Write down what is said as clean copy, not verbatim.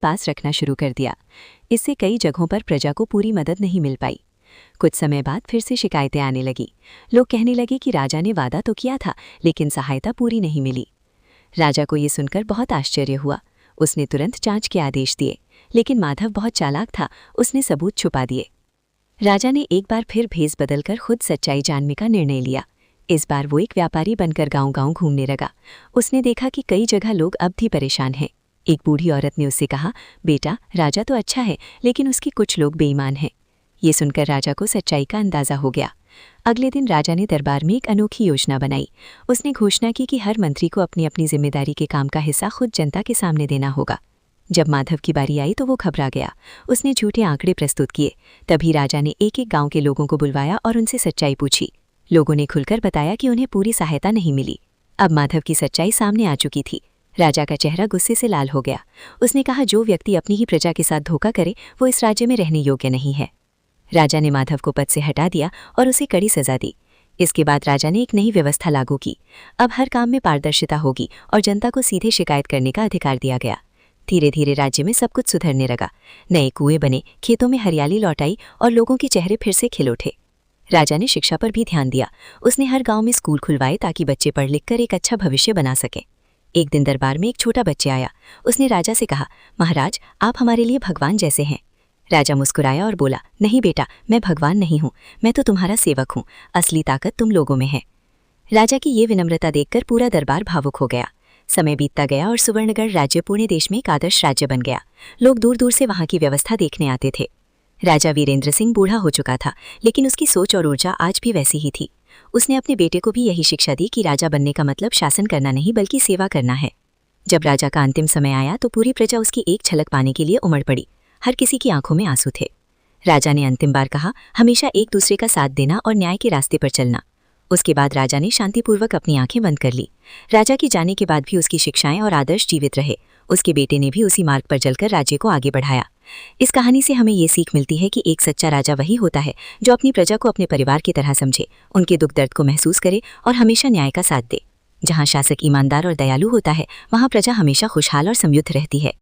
पास रखना शुरू कर दिया। इससे कई जगहों पर प्रजा को पूरी मदद नहीं मिल पाई। कुछ समय बाद फिर से शिकायतें आने लगी। लोग कहने लगे कि राजा ने वादा तो किया था, लेकिन सहायता पूरी नहीं मिली। राजा को ये सुनकर बहुत आश्चर्य हुआ। उसने तुरंत जांच के आदेश दिए, लेकिन माधव बहुत चालाक था, उसने सबूत छुपा दिए। राजा ने एक बार फिर भेस बदलकर खुद सच्चाई जानने का निर्णय लिया। इस बार वो एक व्यापारी बनकर गांव-गांव घूमने लगा। उसने देखा कि कई जगह लोग अब भी परेशान हैं। एक बूढ़ी औरत ने उससे कहा, बेटा, राजा तो अच्छा है, लेकिन उसके कुछ लोग बेईमान हैं। ये सुनकर राजा को सच्चाई का अंदाजा हो गया। अगले दिन राजा ने दरबार में एक अनोखी योजना बनाई। उसने घोषणा की कि हर मंत्री को अपनी अपनी जिम्मेदारी के काम का हिस्सा खुद जनता के सामने देना होगा। जब माधव की बारी आई तो वो घबरा गया। उसने झूठे आंकड़े प्रस्तुत किए। तभी राजा ने एक एक गांव के लोगों को बुलवाया और उनसे सच्चाई पूछी। लोगों ने खुलकर बताया कि उन्हें पूरी सहायता नहीं मिली। अब माधव की सच्चाई सामने आ चुकी थी। राजा का चेहरा गुस्से से लाल हो गया। उसने कहा, जो व्यक्ति अपनी ही प्रजा के साथ धोखा करे वो इस राज्य में रहने योग्य नहीं है। राजा ने माधव को पद से हटा दिया और उसे कड़ी सजा दी। इसके बाद राजा ने एक नई व्यवस्था लागू की। अब हर काम में पारदर्शिता होगी और जनता को सीधे शिकायत करने का अधिकार दिया गया। धीरे धीरे राज्य में सब कुछ सुधरने लगा। नए कुएं बने, खेतों में हरियाली लौट आई और लोगों के चेहरे फिर से खिल उठे। राजा ने शिक्षा पर भी ध्यान दिया। उसने हर गांव में स्कूल खुलवाए ताकि बच्चे पढ़ लिख कर एक अच्छा भविष्य बना सकें। एक दिन दरबार में एक छोटा बच्चा आया। उसने राजा से कहा, महाराज, आप हमारे लिए भगवान जैसे हैं। राजा मुस्कुराया और बोला, नहीं बेटा, मैं भगवान नहीं हूँ, मैं तो तुम्हारा सेवक हूँ। असली ताकत तुम लोगों में है। राजा की ये विनम्रता देखकर पूरा दरबार भावुक हो गया। समय बीतता गया और सुवर्णगढ़ राज्य पुणे देश में एक आदर्श राज्य बन गया। लोग दूर दूर से वहाँ की व्यवस्था देखने आते थे। राजा वीरेंद्र सिंह बूढ़ा हो चुका था, लेकिन उसकी सोच और ऊर्जा आज भी वैसी ही थी। उसने अपने बेटे को भी यही शिक्षा दी कि राजा बनने का मतलब शासन करना नहीं बल्कि सेवा करना है। जब राजा का अंतिम समय आया तो पूरी प्रजा उसकी एक झलक पाने के लिए उमड़ पड़ी। हर किसी की आंखों में आंसू थे। राजा ने अंतिम बार कहा, हमेशा एक दूसरे का साथ देना और न्याय के रास्ते पर चलना। उसके बाद राजा ने शांतिपूर्वक अपनी आंखें बंद कर ली। राजा के जाने के बाद भी उसकी शिक्षाएं और आदर्श जीवित रहे। उसके बेटे ने भी उसी मार्ग पर चलकर राज्य को आगे बढ़ाया। इस कहानी से हमें ये सीख मिलती है कि एक सच्चा राजा वही होता है जो अपनी प्रजा को अपने परिवार की तरह समझे, उनके दुख दर्द को महसूस करे और हमेशा न्याय का साथ दे। जहाँ शासक ईमानदार और दयालु होता है, वहाँ प्रजा हमेशा खुशहाल और समृद्ध रहती है।